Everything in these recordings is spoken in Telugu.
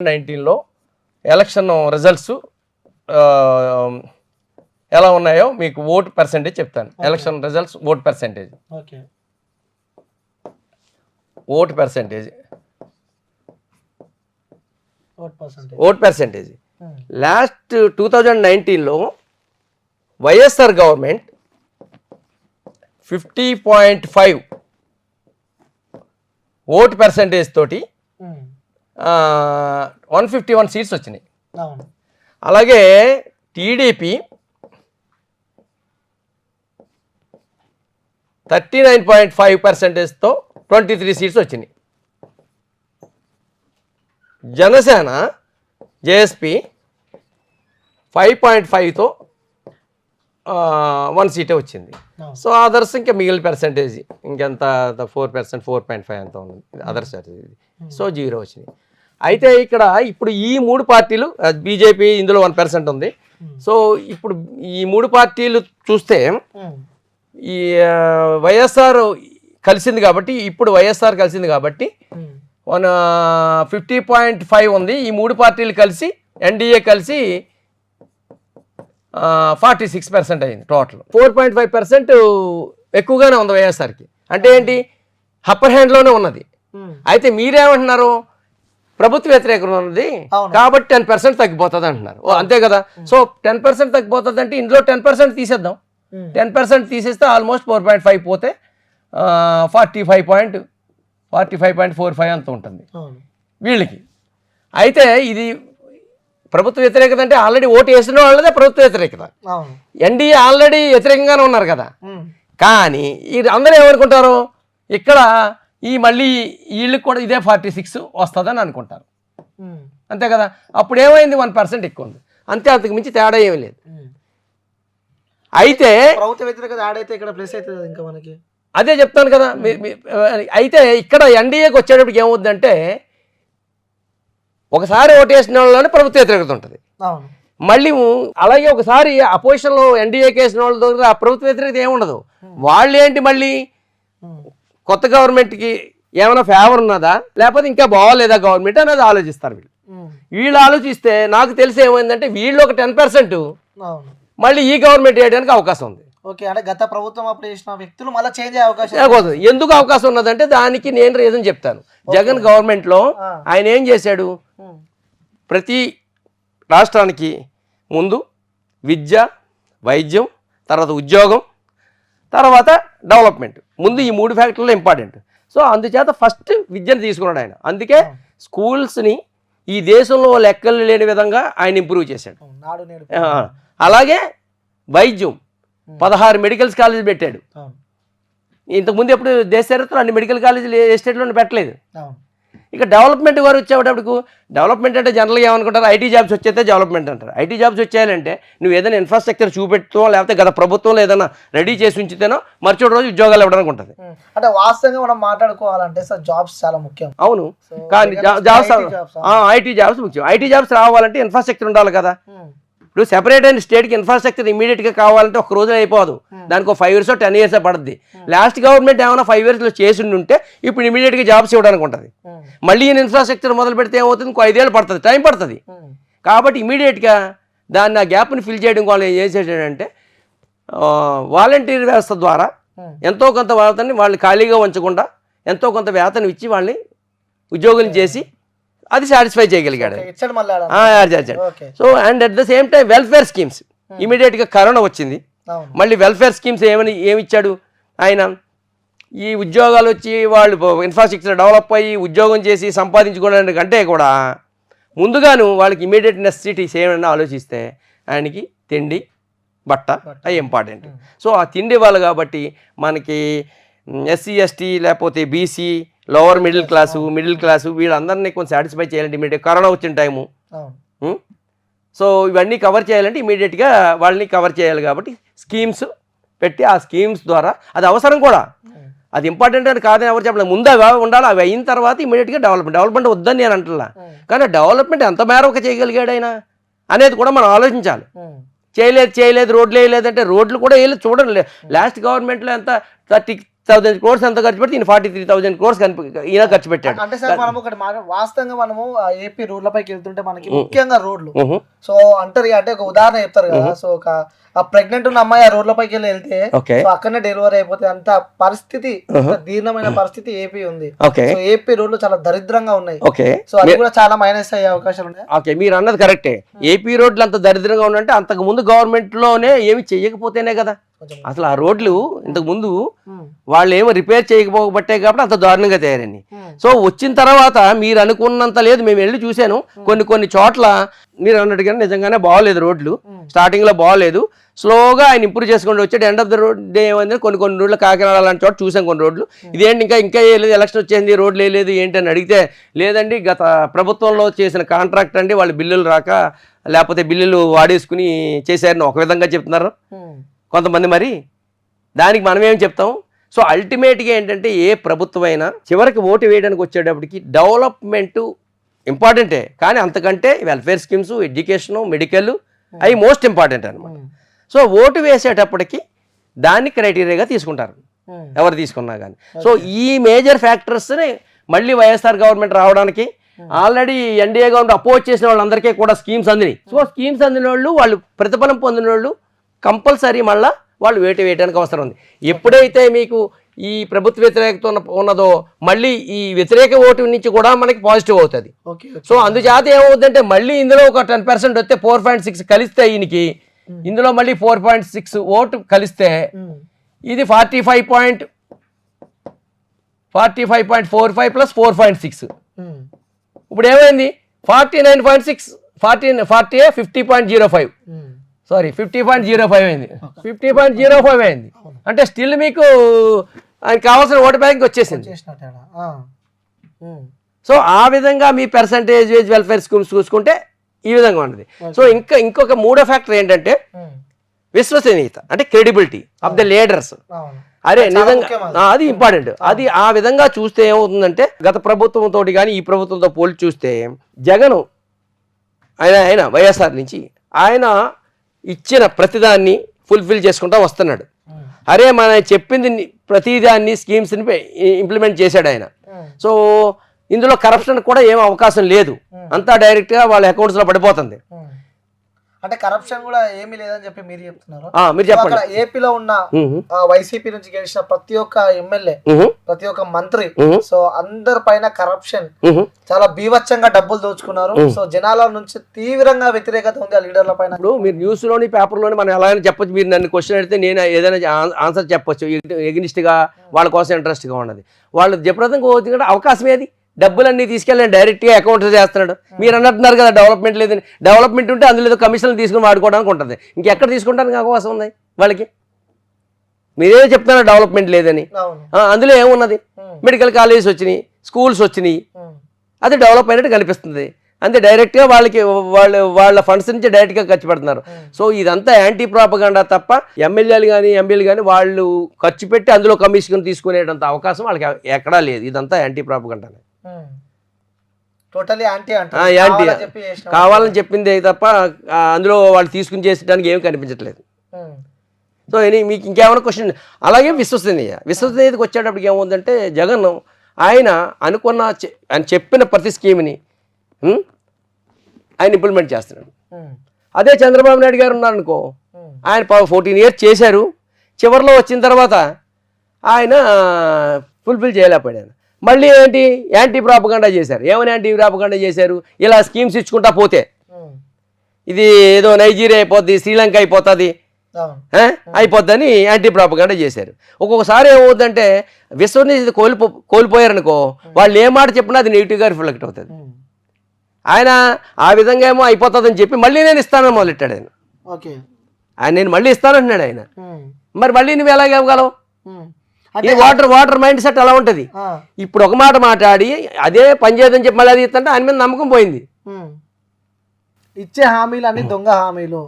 2019లో ఎలక్షన్ రిజల్ట్స్ ఎలా ఉన్నాయో మీకు ఓట్ పర్సెంటేజ్ చెప్తాను. Election results vote percentage vote percentage last 2019లో వైఎస్ఆర్ గవర్నమెంట్ 50.5 ఓట్ పర్సెంటేజ్ తోటి 151 సీట్స్ వచ్చినాయి. అలాగే టీడీపీ 39.5%తో 23 సీట్స్ వచ్చినాయి. జనసేన జేఎస్పీ 5.5తో 1 సీటే వచ్చింది. సో అదర్స్ ఇంకా మిగిలిన పర్సెంటేజ్ ఇంకెంత 4%, 4.5 అంత ఉంది అదర్స్. సో 0 వచ్చినాయి. అయితే ఇక్కడ ఇప్పుడు ఈ 3 పార్టీలు, బీజేపీ ఇందులో 1% ఉంది. సో ఇప్పుడు ఈ 3 పార్టీలు చూస్తే ఈ వైఎస్ఆర్ కలిసింది కాబట్టి, ఇప్పుడు వైఎస్ఆర్ కలిసింది కాబట్టి 50.5 ఉంది. ఈ 3 పార్టీలు కలిసి ఎన్డీఏ కలిసి 46% అయింది. టోటల్ 4.5% ఎక్కువగానే ఉంది వైఎస్ఆర్కి. అంటే ఏంటి, అప్పర్ హ్యాండ్లోనే ఉన్నది. అయితే మీరేమంటున్నారు, ప్రభుత్వ వ్యతిరేకం ఉన్నది కాబట్టి 10% తగ్గిపోతుంది అంటున్నారు. అంతే కదా. సో 10% తగ్గిపోతుంది అంటే ఇందులో 10% తీసేద్దాం. 10% తీసేస్తే ఆల్మోస్ట్ 4.5 పోతే 45.45 అంత ఉంటుంది వీళ్ళకి. అయితే ఇది ప్రభుత్వ వ్యతిరేకత అంటే ఆల్రెడీ ఓటు వేసిన వాళ్ళదే ప్రభుత్వ వ్యతిరేకత. ఎన్డీఏ ఆల్రెడీ వ్యతిరేకంగానే ఉన్నారు కదా. కానీ ఇది అందరూ ఏమనుకుంటారు, ఇక్కడ ఈ మళ్ళీ వీళ్ళకి కూడా ఇదే 46 వస్తుందని అనుకుంటారు. అంతే కదా. అప్పుడు ఏమైంది, 1% ఎక్కువ ఉంది అంతే, అంతకు మించి తేడా ఏమీ లేదు. అయితే ప్రభుత్వ వ్యతిరేకత యాడ్ అయితే ఇక్కడ ప్లస్ అవుతుంది ఇంకా మనకి. అదే చెప్తాను కదా. అయితే ఇక్కడ ఎన్డీఏకి వచ్చేటప్పటికి ఏమవుతుందంటే, ఒకసారి ఓటేసిన వాళ్ళలోనే ప్రభుత్వ వ్యతిరేకత ఉంటుంది. మళ్ళీ అలాగే ఒకసారి అపోజిషన్లో ఎన్డీఏకి వేసిన వాళ్ళ దగ్గర ఆ ప్రభుత్వ వ్యతిరేకత ఏముండదు. వాళ్ళు ఏంటి, మళ్ళీ కొత్త గవర్నమెంట్కి ఏమైనా ఫేవర్ ఉన్నదా లేకపోతే ఇంకా బాగోలేదా గవర్నమెంట్ అనేది ఆలోచిస్తారు వీళ్ళు. వీళ్ళు ఆలోచిస్తే నాకు తెలిసి ఏమైందంటే, వీళ్ళు ఒక 10% మళ్ళీ ఈ గవర్నమెంట్ వేయడానికి అవకాశం ఉంది. ఓకే, అంటే గత ప్రభుత్వం అప్పుడు చేసిన వ్యక్తులు మళ్ళీ చేంజ్ అయ్యే అవకాశం. ఎందుకు అవకాశం ఉన్నదంటే దానికి నేను రీజన్ చెప్తాను. జగన్ గవర్నమెంట్లో ఆయన ఏం చేశాడు, ప్రతి రాష్ట్రానికి ముందు విద్య, వైద్యం, తర్వాత ఉద్యోగం, తర్వాత డెవలప్మెంట్, ముందు ఈ 3 ఫ్యాక్టర్లు ఇంపార్టెంట్. సో అందుచేత ఫస్ట్ విద్యను తీసుకున్నాడు ఆయన. అందుకే స్కూల్స్ని ఈ దేశంలో లెక్కలు లేని విధంగా ఆయన ఇంప్రూవ్ చేశాడు. అలాగే వైద్యం 16 మెడికల్ కాలేజీలు పెట్టాడు. ఇంతకుముందు ఎప్పుడు దేశ చరిత్రలో అన్ని మెడికల్ కాలేజీలు ఏ స్టేట్లో పెట్టలేదు. ఇక డెవలప్మెంట్ వారు వచ్చేటప్పుడు, డెవలప్మెంట్ అంటే జనరల్గా ఏమనుకుంటారు, ఐటీ జాబ్స్ వచ్చేస్తే డెవలప్మెంట్ అంటారు. ఐటీ జాబ్స్ వచ్చేయాలంటే నువ్వు ఏదైనా ఇన్ఫ్రాస్ట్రక్చర్ చూపెట్టో లేకపోతే గత ప్రభుత్వంలో ఏదైనా రెడీ చేసి ఉంచితేనో మరుసటి రోజు ఉద్యోగాలు ఇవ్వడానికి ఉంటుంది. అంటే వాస్తవంగా మనం మాట్లాడుకోవాలంటే సార్ జాబ్స్ చాలా ముఖ్యం. అవును, కానీ జాబ్స్ ఐటీ జాబ్స్ ముఖ్యం. ఐటీ జాబ్స్ రావాలంటే ఇన్ఫ్రాస్ట్రక్చర్ ఉండాలి కదా. ఇప్పుడు సెపరేట్ అయిన స్టేట్కి ఇన్ఫ్రాస్ట్రక్చర్ ఇమీడియట్గా కావాలంటే ఒక రోజులో అయిపోదు. దానికి 5 years 10 years పడుతుంది. లాస్ట్ గవర్నమెంట్ ఏమైనా 5 yearsలో చేసి ఉంటే ఇప్పుడు ఇమీడియట్గా జాబ్స్ ఇవ్వడానికి ఉంటుంది. మళ్ళీ ఇన్ఫ్రాస్ట్రక్చర్ మొదలు పెడితే ఏమవుతుంది, ఇంకో 5 years పడుతుంది, టైం పడుతుంది. కాబట్టి ఇమీడియట్గా దాన్ని ఆ గ్యాప్ని ఫిల్ చేయడం వాళ్ళు ఏం చేసేటంటే వాలంటీర్ వ్యవస్థ ద్వారా ఎంతో కొంత వేతనాన్ని వాళ్ళు ఖాళీగా ఉంచకుండా ఎంతో కొంత వేతనం ఇచ్చి వాళ్ళని ఉద్యోగులు చేసి అది సాటిస్ఫై చేయగలిగాడు. So and at the same time welfare schemes ఇమీడియట్గా కరోనా వచ్చింది. మళ్ళీ వెల్ఫేర్ స్కీమ్స్ ఏమిచ్చాడు ఆయన, ఈ ఉద్యోగాలు వచ్చి వాళ్ళు ఇన్ఫ్రాస్ట్రక్చర్ డెవలప్ అయ్యి ఉద్యోగం చేసి సంపాదించుకోవడానికి కంటే కూడా ముందుగాను వాళ్ళకి ఇమీడియట్ నెసెసిటీస్ ఏమైనా ఆలోచిస్తే ఆయనకి తిండి, బట్ట అవి ఇంపార్టెంట్. సో ఆ తిండి ఇవ్వాలి కాబట్టి మనకి SC ST లేకపోతే బీసీ, లోవర్ మిడిల్ క్లాసు వీళ్ళందరినీ కొంచెం సాటిస్ఫై చేయాలంటే ఇమీడియట్ కరోనా వచ్చిన టైము. సో ఇవన్నీ కవర్ చేయాలంటే ఇమీడియట్గా వాళ్ళని కవర్ చేయాలి కాబట్టి స్కీమ్స్ పెట్టి ఆ స్కీమ్స్ ద్వారా అది అవసరం కూడా, అది ఇంపార్టెంట్ అని కాదని ఎవరు చెప్పలేదు. ముందు అవి ఉండాలి, అవి అయిన తర్వాత ఇమీడియట్గా డెవలప్మెంట్ వద్దని నేను అంటున్నా. కానీ డెవలప్మెంట్ ఎంత మేరకు చేయగలిగాడు ఆయన అనేది కూడా మనం ఆలోచించాలి. చేయలేదు రోడ్లు వేయలేదంటే రోడ్లు కూడా వేయలేదు చూడండి. లాస్ట్ గవర్నమెంట్లో ఎంత 36,000 crores అంత ఖర్చు పెడితే ఈయన 43,000 crores ఈయన ఖర్చు పెట్టాడు. అంటే సార్ మనం ఒకటి వాస్తవంగా మనము ఏపీ రోడ్లపైకి వెళ్తుంటే మనకి ముఖ్యంగా రోడ్లు సో అంటారు అంటే ఒక ఉదాహరణ చెప్తారు కదా, సో ఒక ప్రెగ్నెంట్ ఉన్న అమ్మాయి ఆ రోడ్లపైకి వెళ్తే సో అక్కడనే డెలివరీ అయిపోతే అంత పరిస్థితి, దీర్ణమైన పరిస్థితి ఏపీ ఉంది. సో ఏపీ రోడ్లు చాలా దరిద్రంగా ఉన్నాయి. సో అది కూడా చాలా మైనస్ అయ్యే అవకాశాలు ఉన్నాయి. ఓకే, మీరు అన్నది కరెక్టే. ఏపీ రోడ్లు అంత దరిద్రంగా ఉన్నంటే అంతకు ముందు గవర్నమెంట్ లోనే ఏమి చెయ్యకపోతేనే కదా. అసలు ఆ రోడ్లు ఇంతకు ముందు వాళ్ళు ఏమో రిపేర్ చేయకపోబట్టే కాబట్టి అంత దారుణంగా తయారని. సో వచ్చిన తర్వాత మీరు అనుకున్నంత లేదు. మేము వెళ్ళి చూశాను కొన్ని చోట్ల మీరు అన్నట్టుగా నిజంగానే బాగోలేదు రోడ్లు. స్టార్టింగ్ లో బాగోలేదు, స్లోగా ఆయన ఇంప్రూవ్ చేసుకుంటూ వచ్చాడు. End of the road day ఏమైంది కొన్ని రోడ్లు కాకినాడ లాంటి చోట చూసాం. కొన్ని రోడ్లు ఇదేంటి ఇంకా వేయలేదు, ఎలక్షన్ వచ్చేసింది రోడ్లు వేయలేదు ఏంటి అని అడిగితే లేదండి గత ప్రభుత్వంలో చేసిన కాంట్రాక్ట్ అండి, వాళ్ళు బిల్లులు రాక లేకపోతే బిల్లులు వాడేసుకుని చేశారని ఒక విధంగా చెప్తున్నారు కొంతమంది. మరి దానికి మనం ఏం చెప్తాం? సో అల్టిమేట్గా ఏంటంటే ఏ ప్రభుత్వం అయినా చివరికి ఓటు వేయడానికి వచ్చేటప్పటికి డెవలప్మెంట్ ఇంపార్టెంటే, కానీ అంతకంటే వెల్ఫేర్ స్కీమ్స్, ఎడ్యుకేషను, మెడికల్ అవి మోస్ట్ ఇంపార్టెంట్ అనమాట. సో ఓటు వేసేటప్పటికి దాన్ని క్రైటీరియాగా తీసుకుంటారు ఎవరు తీసుకున్నా కానీ. సో ఈ మేజర్ ఫ్యాక్టర్స్ని మళ్ళీ వైఎస్ఆర్ గవర్నమెంట్ రావడానికి ఆల్రెడీ ఎన్డీఏ గవర్నమెంట్ అపోజ్ చేసిన వాళ్ళందరికీ కూడా స్కీమ్స్ అందినాయి. సో స్కీమ్స్ అందిన వాళ్ళు ప్రతిఫలం పొందిన వాళ్ళు కంపల్సరీ మళ్ళీ వాళ్ళు వేటు వేయడానికి అవసరం ఉంది. ఎప్పుడైతే మీకు ఈ ప్రభుత్వ వ్యతిరేకత ఉన్నదో మళ్ళీ ఈ వ్యతిరేక ఓటు నుంచి కూడా మనకి పాజిటివ్ అవుతుంది. సో అందుచేత ఏమవుతుందంటే మళ్ళీ ఇందులో ఒక 10% వస్తే 4.6 కలిస్తే ఈయనకి, ఇందులో మళ్ళీ 4.6 ఓటు కలిస్తే ఇది 45.45 ప్లస్ 4.6 ఇప్పుడు ఏమైంది 49.6 50.05 సారీ 50.05 అయింది. 50.05 అయింది అంటే స్టిల్ మీకు ఆయనకి కావాల్సిన ఓటు బ్యాంక్ వచ్చేసింది. సో ఆ విధంగా మీ పర్సంటేజ్ వెల్ఫేర్ స్కీమ్స్ చూసుకుంటే ఈ విధంగా ఉన్నది. సో ఇంకొక మూడో ఫ్యాక్టర్ ఏంటంటే విశ్వసనీయత, అంటే క్రెడిబిలిటీ ఆఫ్ ద లీడర్స్. అరే నిజంగా అది ఇంపార్టెంట్. అది ఆ విధంగా చూస్తే ఏమవుతుందంటే గత ప్రభుత్వంతో కానీ ఈ ప్రభుత్వంతో పోల్చి చూస్తే జగన్ ఆయన వైఎస్ఆర్ నుంచి ఆయన ఇచ్చిన ప్రతిదాన్ని ఫుల్ఫిల్ చేసుకుంటూ వస్తున్నాడు. అరే మన చెప్పింది ప్రతిదాన్ని స్కీమ్స్ని ఇంప్లిమెంట్ చేశాడు ఆయన. సో ఇందులో కరప్షన్ కూడా ఏం అవకాశం లేదు, అంతా డైరెక్ట్గా వాళ్ళ అకౌంట్స్లో పడిపోతుంది. అంటే కరప్షన్ కూడా ఏమీ లేదని చెప్పి మీరు చెప్తున్నారు. మీరు చెప్పండి. ఏపీలో ఉన్న వైసీపీ నుంచి గెలిచిన ప్రతి ఒక్క ఎమ్మెల్యే, ప్రతి ఒక్క మంత్రి, సో అందరి పైన కరప్షన్, చాలా బీభత్సంగా డబ్బులు దోచుకున్నారు. సో జనాల నుంచి తీవ్రంగా వ్యతిరేకత ఉంది ఆ లీడర్ల పైన. ఇప్పుడు మీరు న్యూస్ లోని పేపర్ లోని మనం ఎలా చెప్పొచ్చు, మీరు నన్ను క్వశ్చన్ అడిగితే నేను ఏదైనా ఆన్సర్ చెప్పొచ్చు. ఎగ్నిస్ట్ గా వాళ్ళ కోసం ఇంట్రెస్ట్ గా ఉన్నది, వాళ్ళు జబర్దస్తంగా అవుతుంది అవకాశం ఏది, డబ్బులన్నీ తీసుకెళ్ళి డైరెక్ట్గా అకౌంట్ చేస్తున్నాడు. మీరు అన్నట్టున్నారు కదా డెవలప్మెంట్ లేదని. డెవలప్మెంట్ ఉంటే అందులో కమిషన్లు తీసుకుని వాడుకోవడానికి ఉంటుంది, ఇంకెక్కడ తీసుకుంటానికి అవకాశం ఉంది వాళ్ళకి? మీరే చెప్తున్నారు డెవలప్మెంట్ లేదని. అందులో ఏమున్నది? మెడికల్ కాలేజెస్ వచ్చినాయి, స్కూల్స్ వచ్చినాయి, అది డెవలప్ అయినట్టు కనిపిస్తుంది. అంతే, డైరెక్ట్గా వాళ్ళ ఫండ్స్ నుంచి డైరెక్ట్గా ఖర్చు పెడుతున్నారు. సో ఇదంతా యాంటీ ప్రాపగాండా తప్ప ఎమ్మెల్యేలు కానీ ఎంపీలు కానీ వాళ్ళు ఖర్చు పెట్టి అందులో కమిషన్ తీసుకునేటంత అవకాశం వాళ్ళకి ఎక్కడా లేదు. ఇదంతా యాంటీ ప్రాపగాండానే, యాంటీ కావాలని చెప్పింది తప్ప అందులో వాళ్ళు తీసుకుని చేసడానికి ఏమి కనిపించట్లేదు. సో మీకు ఇంకేమైనా క్వశ్చన్? అలాగే విశ్వసనీయతకు వచ్చేటప్పటికి ఏముందంటే జగన్ ఆయన ఆయన చెప్పిన ప్రతి స్కీమ్ని ఆయన ఇంప్లిమెంట్ చేస్తున్నాడు. అదే చంద్రబాబు నాయుడు గారు ఉన్నారనుకో, ఆయన 14 years చేశారు, చివరిలో వచ్చిన తర్వాత ఆయన ఫుల్ఫిల్ చేయలేకపోయాడు. మళ్ళీ ఏంటి యాంటీ ప్రాపగాండా చేశారు. ఏమని యాంటీ ప్రాపగాండా చేశారు? ఇలా స్కీమ్స్ ఇచ్చుకుంటా పోతే ఇది ఏదో నైజీరియా అయిపోద్ది, శ్రీలంక అయిపోతుంది, అయిపోద్దని యాంటీ ప్రాపగాండా చేశారు. ఒక్కొక్కసారి ఏమవుతుందంటే విశ్వసనీయత కోల్పోయారనుకో, వాళ్ళు ఏ మాట చెప్పినా అది నెగిటివ్గా రిఫ్లెక్ట్ అవుతుంది. ఆయన ఆ విధంగా ఏమో అయిపోతుందని చెప్పి మళ్ళీ నేను ఇస్తానని మొదలెట్టాడు ఆయన. నేను మళ్ళీ ఇస్తానంటున్నాడు ఆయన. మరి మళ్ళీ నువ్వు ఎలాగ ఇవ్వగలవు? వాటర్ మైండ్ సెట్ అలా ఉంటుంది. ఇప్పుడు ఒక మాట మాట్లాడి అదే పని చేయదని చెప్పి మళ్ళీ అది ఇస్తుంటే ఆయన మీద నమ్మకం పోయింది. ఇచ్చే హామీలు అన్ని దొంగ హామీలు,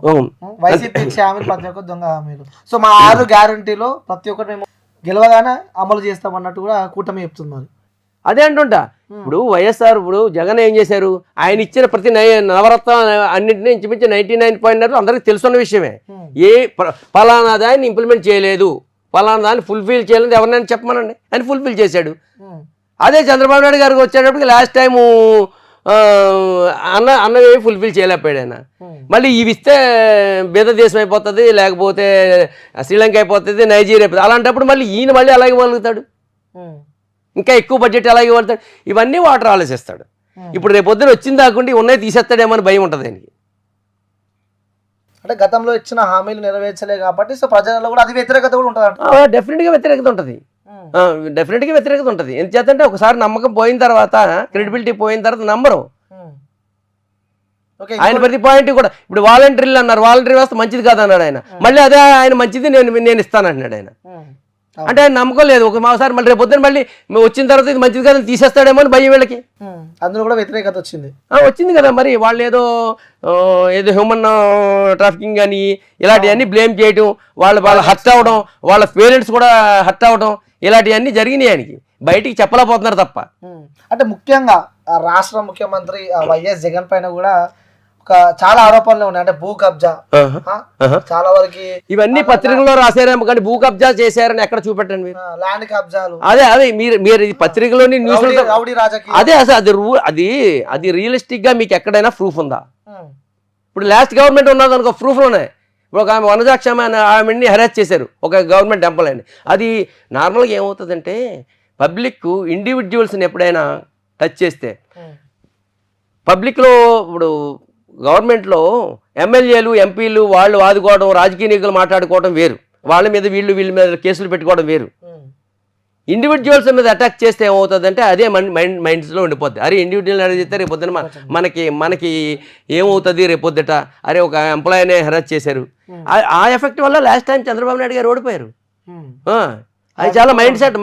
వైసీపీ ఇచ్చే హామీలు ప్రతి ఒక్కరు దొంగ హామీలు. సో మా 6 గ్యారంటీలో ప్రతి ఒక్కటి మేము గెలవగానే అమలు చేస్తామన్నట్టు కూడా కూటమి చెప్తున్నారు. అదే అంటుంటా. ఇప్పుడు వైఎస్ఆర్ ఇప్పుడు జగన్ ఏం చేశారు? ఆయన ఇచ్చిన ప్రతి నవరత్న అన్నింటినీ ఇంచుమించు 99.9 అందరికీ తెలుసున్న విషయమే. ఏ ఫలానా దాన్ని ఇంప్లిమెంట్ చేయలేదు, పలానా దాన్ని ఫుల్ఫిల్ చేయలేదు ఎవరినైనా చెప్పమనండి అని ఫుల్ఫిల్ చేశాడు. అదే చంద్రబాబు నాయుడు గారికి వచ్చేటప్పటికి లాస్ట్ టైము అన్నవి ఫుల్ఫిల్ చేయలేకపోయాడు ఆయన. మళ్ళీ ఇవి ఇస్తే బీద దేశం అయిపోతుంది, లేకపోతే శ్రీలంక అయిపోతుంది, నైజీరియా అయిపోతుంది. అలాంటప్పుడు మళ్ళీ ఈయన మళ్ళీ అలాగే ఇవ్వగలుగుతాడు, ఇంకా ఎక్కువ బడ్జెట్ అలాగే ఇవ్వగలుగుతాడు. ఇవన్నీ వాటర్ ఆలోచిస్తాడు. ఇప్పుడు రేపు పొద్దున వచ్చింది దాకుండా ఉన్నాయి తీసేస్తాడేమో అని భయం ఉంటుంది ఆయనకి. అంటే గతంలో ఇచ్చిన హామీలు నెరవేర్చలే కాబట్టి సో ప్రజలలో కూడా అది వ్యతిరేకత కూడా ఉంటుంది. డెఫినెట్గా వ్యతిరేకత ఉంటుంది, డెఫినెట్గా వ్యతిరేకత ఉంటుంది. ఎందుచేతంటే ఒకసారి నమ్మకం పోయిన తర్వాత, క్రెడిబిలిటీ పోయిన తర్వాత నమ్మరు. ఆయన ప్రతి పాయింట్ కూడా ఇప్పుడు వాలంటీర్లు అన్నారు, వాలంటీర్ వ్యవస్థ మంచిది కాదన్నాడు ఆయన. మళ్ళీ అదే ఆయన మంచిది నేను ఇస్తానంటున్నాడు ఆయన. అంటే ఆయన నమ్మకం లేదు. ఒకసారి మళ్ళీ రేపు పొద్దున మళ్ళీ వచ్చిన తర్వాత ఇది మంచిది కాదని తీసేస్తాడేమో అని భయం వీళ్ళకి. అందులో కూడా వ్యతిరేకత వచ్చింది కదా. మరి వాళ్ళు ఏదో హ్యూమన్ ట్రాఫికింగ్ అని ఇలాంటివన్నీ బ్లేమ్ చేయడం, వాళ్ళు హర్ట్ అవ్వడం, వాళ్ళ పేరెంట్స్ కూడా హర్ట్ అవ్వడం, ఇలాంటివన్నీ జరిగినాయి. ఆయనకి బయటికి చెప్పలేకపోతున్నారు తప్ప. అంటే ముఖ్యంగా రాష్ట్ర ముఖ్యమంత్రి వైఎస్ జగన్ పైన కూడా చాలా ఆరోపణలు ఉన్నాయి. అంటే భూ కబ్జా చాలా వరకు ఇవన్నీ పత్రికల్లో రాశారేమో కానీ భూ కబ్జా చేశారని ఎక్కడ చూపెట్టండి మీరు. ల్యాండ్ కబ్జాలు అదే మీరు పత్రికలోని న్యూస్ అదే అసలు అది రియలిస్టిక్ గా మీకు ఎక్కడైనా ప్రూఫ్ ఉందా? ఇప్పుడు లాస్ట్ గవర్నమెంట్ ఉన్నది అనుకో ప్రూఫ్లు ఉన్నాయి. ఇప్పుడు ఒక ఆమె వనజాక్షమ ఆమెని హెరాస్ చేశారు ఒక గవర్నమెంట్ ఎంప్లాయీని. అది నార్మల్గా ఏమవుతుందంటే పబ్లిక్ ఇండివిజువల్స్ని ఎప్పుడైనా టచ్ చేస్తే పబ్లిక్లో ఇప్పుడు గవర్నమెంట్లో ఎమ్మెల్యేలు ఎంపీలు వాళ్ళు వాదుకోవడం, రాజకీయ నాయకులు మాట్లాడుకోవడం వేరు, వాళ్ళ మీద వీళ్ళ మీద కేసులు పెట్టుకోవడం వేరు. ఇండివిజువల్స్ మీద అటాక్ చేస్తే ఏమవుతుందంటే అదే మైండ్స్లో ఉండిపోద్ది. అరే ఇండివిజువల్ అడిగితే రేపు పొద్దున మనకి ఏమవుతుంది రేపు పొద్దుట, అరే ఒక ఎంప్లాయీనే హెరాస్ చేశారు. ఆ ఎఫెక్ట్ వల్ల లాస్ట్ టైం చంద్రబాబు నాయుడు గారు ఓడిపోయారు. అది చాలా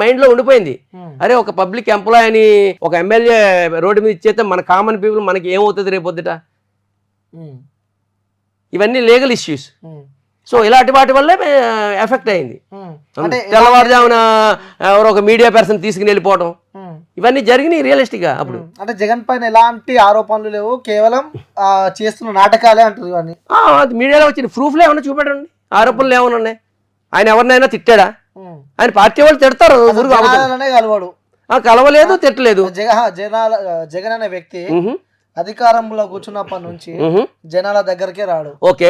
మైండ్లో ఉండిపోయింది. అరే ఒక పబ్లిక్ ఎంప్లాయీని ఒక ఎమ్మెల్యే రోడ్డు మీద ఇచ్చేస్తే మన కామన్ పీపుల్ మనకి ఏమవుతుంది రేపు పొద్దుట. ఇవన్నీ లీగల్ ఇష్యూస్. సో ఇలాంటి వాటి వల్లే ఎఫెక్ట్ అయింది. తెల్లవారుజామున ఎవరో ఒక మీడియా పర్సన్ తీసుకుని వెళ్ళిపోవడం, ఇవన్నీ జరిగినాయి రియలిస్టిక్ గా. అప్పుడు అంటే జగన్ పైన ఎలాంటి ఆరోపణలు లేవు, కేవలం చేస్తున్న నాటకాలే అంటారు. ఇవన్నీ అది మీడియాలో వచ్చిన ప్రూఫ్లు ఏమన్నా చూపెట్టండి, ఆరోపణలు ఏమన్నా ఉన్నాయి. ఆయన ఎవరినైనా తిట్టాడా? ఆయన పార్టీ వాళ్ళు తిడతారు, కలవాడు కలవలేదు, తిట్టలేదు. జగన్ అనే వ్యక్తి అధికారంలో కూర్చున్నప్పటి నుంచి జనాల దగ్గరకే రాడు. ఓకే,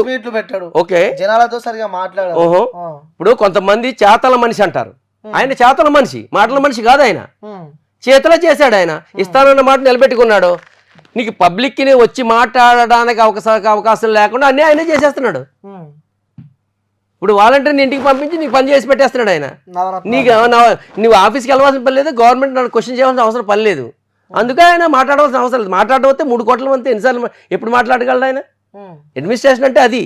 మీట్లు పెట్టాడు. ఓకే, జనాలతో సరిగా మాట్లాడాడు. ఇప్పుడు కొంతమంది చేతల మనిషి అంటారు, ఆయన చేతల మనిషి, మాటల మనిషి కాదు. ఆయన చేతలో చేశాడు. ఆయన ఇస్తానన్న మాట నిలబెట్టుకున్నాడు. నీకు పబ్లిక్ ని వచ్చి మాట్లాడడానికి అవకాశం లేకుండా అన్నీ ఆయనే చేసేస్తున్నాడు. ఇప్పుడు వాలంటీర్ని ఇంటికి పంపించి నీకు పని చేసి పెట్టేస్తున్నాడు ఆయన. నీకు నువ్వు ఆఫీస్కి వెళ్ళవలసిన పని లేదు, గవర్నమెంట్ నన్ను క్వశ్చన్ చేయాల్సిన అవసరం పని లేదు. అందుకే ఆయన మాట్లాడవలసిన అవసరం లేదు. మాట్లాడకపోతే 3 కోట్ల మంది ఎన్నిసార్లు ఎప్పుడు మాట్లాడగలడు ఆయన? అడ్మినిస్ట్రేషన్ అంటే అది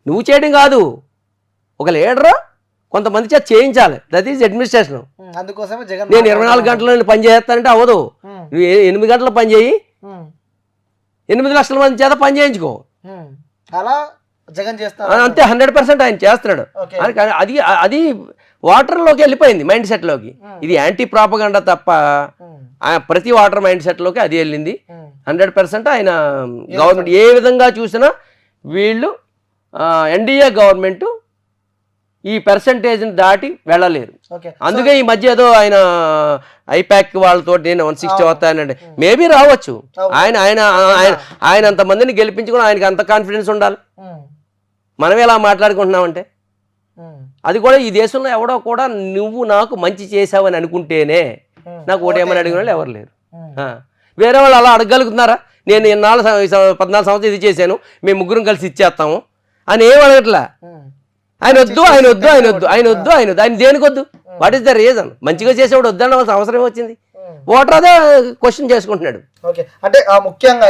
నువ్వు చేయడం కాదు, ఒక లీడర్ కొంతమంది చేత చేయించాలి. That is administration. అందుకోసమే నేను 24 గంటలు పని చేస్తానంటే అవ్వదు. నువ్వు 8 గంటలు పని చేయి, 8 లక్షల మంది చేత పని చేయించుకో. అలా జగన్ చేస్తాడు అంతే. 100% ఆయన చేస్తున్నాడు. అది వాటర్లోకి వెళ్ళిపోయింది, మైండ్ సెట్లోకి. ఇది యాంటీ ప్రాపగండా తప్ప ప్రతి వాటర్ మైండ్ సెట్లోకి అది వెళ్ళింది. 100% ఆయన గవర్నమెంట్ ఏ విధంగా చూసినా వీళ్ళు ఎన్డీఏ గవర్నమెంట్ ఈ పర్సంటేజ్ని దాటి వెళ్ళలేరు. అందుకే ఈ మధ్య ఏదో ఆయన ఐపాక్ వాళ్ళతో నేను 160 వస్తానండి, మేబీ రావచ్చు. ఆయన ఆయన ఆయన అంతమందిని గెలిపించుకుని ఆయనకి అంత కాన్ఫిడెన్స్ ఉండాలి. మనం ఎలా మాట్లాడుకుంటున్నామంటే అది కూడా ఈ దేశంలో ఎవడో కూడా నువ్వు నాకు మంచి చేసావని అనుకుంటేనే నాకు ఓటేమని అడిగిన వాళ్ళు ఎవరు లేరు. వేరే వాళ్ళు అలా అడగలుగుతున్నారా? నేను 14 సంవత్సరాలు ఇది చేశాను, మేము ముగ్గురం కలిసి ఇచ్చేస్తాము అని ఏం అడగట్లా. ఆయన వద్దు, ఆయన వద్దు, ఆయన వద్దు, ఆయన వద్దు, ఆయన వద్దు, ఆయన దేనికి వద్దు? What is the reason? మంచిగా చేసేవాడు వద్దన్న అవసరం వచ్చింది. ఓటర్ అదే క్వశ్చన్ చేసుకుంటున్నాడు. ఓకే, అంటే ముఖ్యంగా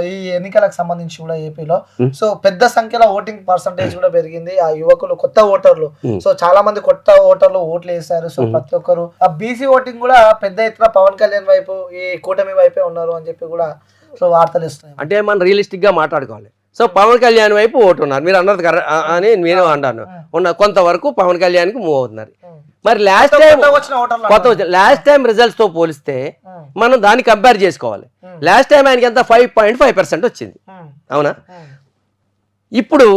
ఈ ఎన్నికలకు సంబంధించి కూడా ఏపీలో సో పెద్ద సంఖ్యలో ఓటింగ్ పర్సంటేజ్ కూడా పెరిగింది. ఆ యువకులు, కొత్త ఓటర్లు, సో చాలా మంది కొత్త ఓటర్లు ఓట్లు వేశారు. సో ప్రతి ఒక్కరు ఆ బీసీ ఓటింగ్ కూడా పెద్ద ఎత్తున పవన్ కళ్యాణ్ వైపు, ఈ కూటమి వైపే ఉన్నారు అని చెప్పి కూడా సో వార్తలు ఇస్తున్నాయి. అంటే మనం రియలిస్టిక్ గా మాట్లాడుకోవాలి. సో పవన్ కళ్యాణ్ వైపు ఓటు ఉన్నారు, మీరు అన్నది అని నేను అంటాను. కొంతవరకు పవన్ కళ్యాణ్కి మూవ్ అవుతున్నారు. మరి లాస్ట్ టైం రిజల్ట్స్ తో పోలిస్తే మనం దాన్ని కంపేర్ చేసుకోవాలి. లాస్ట్ టైం ఆయనకి ఎంత 5.5% వచ్చింది, అవునా? ఇప్పుడు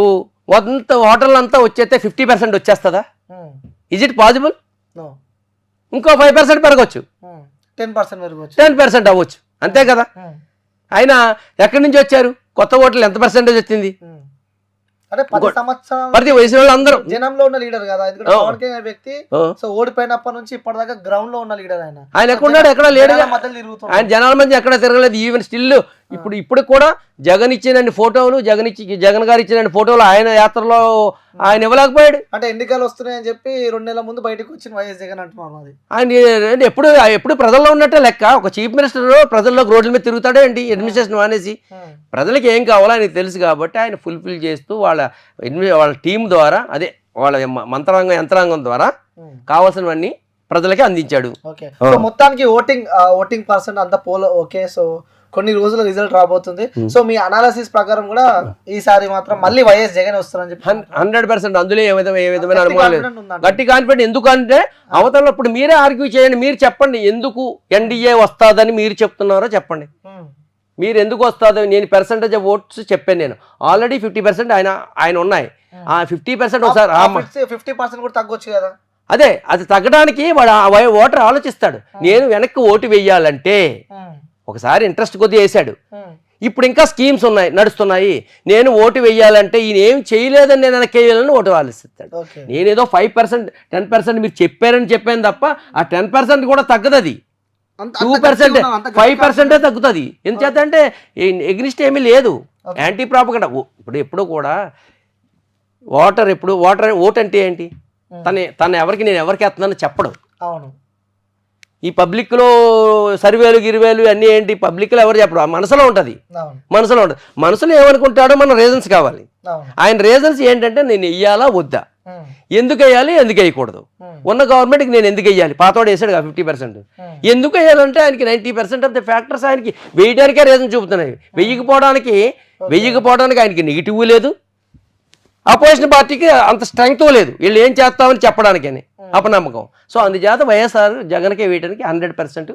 అంత హోటల్ అంతా వచ్చేస్తే 50% వచ్చేస్తుందా? Is it possible? ఇంకో 5% పెరగచ్చు, 10% పెరగచ్చు, 10% అవ్వచ్చు, అంతే కదా. అయినా ఎక్కడి నుంచి వచ్చారు? కొత్త ఓట్లు ఎంత పర్సెంటేజ్ వచ్చింది? అంటే 10 సంవత్సరాలు ప్రతి వయసు వాళ్ళు అందరూ జనంలో ఉన్న లీడర్ కదా, ఎందుకంటే పవన్ కళ్యాణ్ వ్యక్తి సో ఓడిపోయినప్పటి నుంచి ఇప్పటిదాకా గ్రౌండ్ లో ఉన్న లీడర్ ఆయన ఎక్కడున్నాడు? ఎక్కడ లేడు. మధ్యలో తిరుగుతున్నాడు, ఆయన జనాల మధ్య ఎక్కడ తిరగలేదు. ఈవెన్ స్టిల్ ఇప్పుడు కూడా జగన్ ఇచ్చినన్ని ఫోటోలు, జగన్ గారు ఇచ్చిన ఫోటోలు ఆయన యాత్రలో ఆయన ఇవ్వలేకపోయాడు. అంటే ఎన్నికలు వస్తున్నాయని చెప్పి 2 నెలల ముందు బయటకు వచ్చిన వైఎస్ జగన్ అంటున్నారు. అది ఆయన ఎప్పుడు ప్రజల్లో ఉన్నట్టే లెక్క. ఒక చీఫ్ మినిస్టర్ ప్రజల్లో రోడ్ల మీద తిరుగుతాడే ఏంటి అడ్మినిస్ట్రేషన్ మానేసి? ప్రజలకు ఏం కావాలో ఆయనకు తెలుసు కాబట్టి ఆయన ఫుల్ఫిల్ చేస్తూ వాళ్ళ టీం ద్వారా, అదే వాళ్ళ యంత్రాంగం ద్వారా కావాల్సినవన్నీ ప్రజలకి అందించాడు. ఓకే, మొత్తానికి ఓటింగ్ పర్సెంట్ అంతా పోల్ ఓకే. సో కొన్ని రోజుల రిజల్ట్ రాబోతుంది. సో మీ అనాలిసిస్ ప్రకారం కూడా ఈసారి మాత్రం మళ్ళీ వైఎస్ జగన్ వస్తారని చెప్పి 100%. అందులో ఏ విధమైన అనుమానం లేదు, గట్టి కాన్ఫిడెంట్. ఎందుకంటే అవతల ఇప్పుడు మీరే ఆర్గ్యూ చేయండి, మీరు చెప్పండి ఎందుకు ఎన్డీఏ వస్తుందని మీరు చెప్తున్నారో చెప్పండి. మీరు ఎందుకు వస్తుందో నేను పర్సెంటేజ్ ఆఫ్ ఓట్స్ చెప్పాను. నేను ఆల్రెడీ 50% ఆయన ఉన్నాయి. ఆ 50% ఒకసారి 50% కూడా తగ్గొచ్చు కదా. అదే అది తగ్గడానికి వాడు ఓటర్ ఆలోచిస్తాడు. నేను వెనక్కి ఓటు వేయాలంటే ఒకసారి ఇంట్రెస్ట్ కొద్ది వేసాడు, ఇప్పుడు ఇంకా స్కీమ్స్ నడుస్తున్నాయి, నేను ఓటు వేయాలంటే ఈయన ఏం చేయలేదని నేను వెనక్కి వేయాలని ఓటు ఆలోచిస్తాడు. నేనేదో 5% 10% మీరు చెప్పాను తప్ప ఆ 10% కూడా తగ్గదు. అది 2% 5% తగ్గుతుంది. ఎందుచేత అంటే ఎగ్నిస్ట్ ఏమీ లేదు, యాంటీ ప్రాపగండా. ఎప్పుడు కూడా ఓటు అంటే ఏంటి? తను ఎవరికి నేను ఎవరికి వేస్తున్నాను చెప్పడం. అవును, ఈ పబ్లిక్లో సర్వేలు గిరివేలు అన్నీ ఏంటి? పబ్లిక్లో ఎవరు చెప్పడం, మనసులో ఉంటుంది. మనసులో ఏమనుకుంటాడో మన రీజన్స్ కావాలి. ఆయన రీజన్స్ ఏంటంటే నేను వెయ్యాలా వద్దా, ఎందుకు వేయాలి, ఎందుకు వేయకూడదు, ఉన్న గవర్నమెంట్కి నేను ఎందుకు వేయాలి, పాతోడు వేసాడు 50%, ఎందుకు వేయాలంటే ఆయనకి 90% ఆఫ్ ద ఫ్యాక్టర్స్ ఆయనకి వేయడానికే రీజన్ చూపుతున్నాయి. వెయ్యకపోవడానికి ఆయనకి నెగిటివ్ లేదు, అపోజిషన్ పార్టీకి అంత స్ట్రెంగ్త్ లేదు వీళ్ళు ఏం చేస్తామని చెప్పడానికని అపనమ్మకం. సో అందుచేత వైఎస్ఆర్ జగన్కే వేయడానికి 100%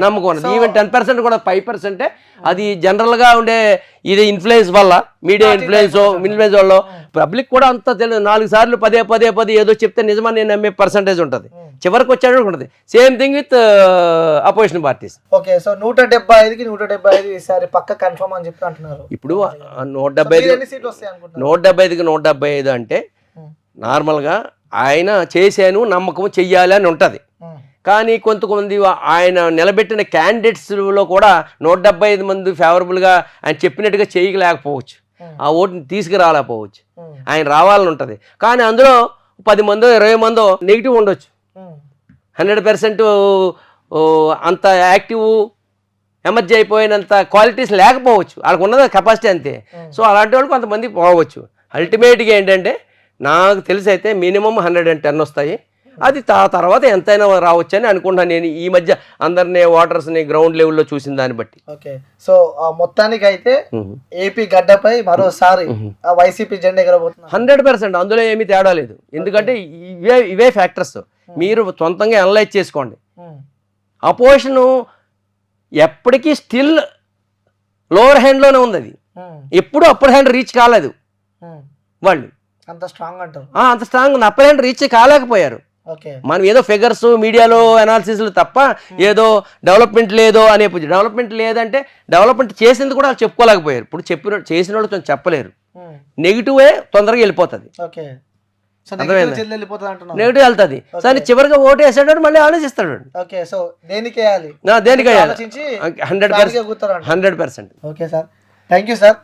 నమ్మకం ఉన్నది. ఈవెన్ 10% కూడా 5%. అది జనరల్గా ఉండే ఇది ఇన్ఫ్లుయెన్స్ వల్ల, మీడియా ఇన్ఫ్లుయెన్స్ వల్ల పబ్లిక్ కూడా అంత తెలియదు. 4 సార్లు పదే ఏదో చెప్తే నిజమని నేను నమ్మే పర్సంటేజ్ ఉంటుంది. చివరికి వచ్చాడు ఉంటుంది. Same thing with opposition parties. Okay, so 175కి 175 ఈసారి పక్క కన్ఫర్మ్ అని చెప్పి అంటున్నారు. ఇప్పుడు 175కి 175 అంటే నార్మల్గా ఆయన చేశాను నమ్మకం చెయ్యాలి అని ఉంటుంది. కానీ కొంతమంది ఆయన నిలబెట్టిన క్యాండిడేట్స్లో కూడా 175 మంది ఫేవరబుల్గా ఆయన చెప్పినట్టుగా చేయలేకపోవచ్చు, ఆ ఓటుని తీసుకురాలేకపోవచ్చు. ఆయన రావాలని ఉంటుంది. కానీ అందులో 10 మందో 20 మందో నెగిటివ్ ఉండొచ్చు. 100% అంత యాక్టివ్ ఎమర్జీ అయిపోయినంత క్వాలిటీస్ లేకపోవచ్చు, వాళ్ళకు ఉన్నది కెపాసిటీ అంతే. సో అలాంటి వాళ్ళు కొంతమంది పోవచ్చు. అల్టిమేట్గా ఏంటంటే నాకు తెలిసి అయితే మినిమం 110 వస్తాయి. అది తర్వాత ఎంతైనా రావచ్చు అని అనుకుంటున్నాను నేను. ఈ మధ్య అందరినీ ఓటర్స్ని గ్రౌండ్ లెవెల్లో చూసిన దాన్ని బట్టి. ఓకే, సో మొత్తానికి అయితే ఏపీ గడ్డపై మరోసారి వైసీపీ జెండా ఎగరబోతుంది 100%. అందులో ఏమీ తేడా లేదు. ఎందుకంటే ఇవే ఫ్యాక్టర్స్ మీరు సొంతంగా అనలైజ్ చేసుకోండి. అపోజిషన్ ఎప్పటికీ స్టిల్ లోవర్ హ్యాండ్లోనే ఉంది. అది ఎప్పుడు అప్పర్ హ్యాండ్ రీచ్ కాలేదు. వాళ్ళు అంత స్ట్రాంగ్ అంటారు. అంత స్ట్రాంగ్ ఉంది. అప్పర్ హ్యాండ్ రీచ్ కాలేకపోయారు. మనం ఏదో ఫిగర్స్ మీడియాలో అనాలిసిస్లు తప్ప ఏదో డెవలప్మెంట్ లేదో అనే. డెవలప్మెంట్ లేదంటే డెవలప్మెంట్ చేసింది కూడా చెప్పుకోలేకపోయారు. ఇప్పుడు చేసిన వాళ్ళు కొంచెం చెప్పలేరు. నెగిటివే తొందరగా వెళ్ళిపోతుంది. నెగిటివ్ వెళ్తుంది. సరే చివరిగా ఓటు వేసాడు మళ్ళీ ఆలోచిస్తాడు. దేనికి 100%. Okay sir, thank you sir.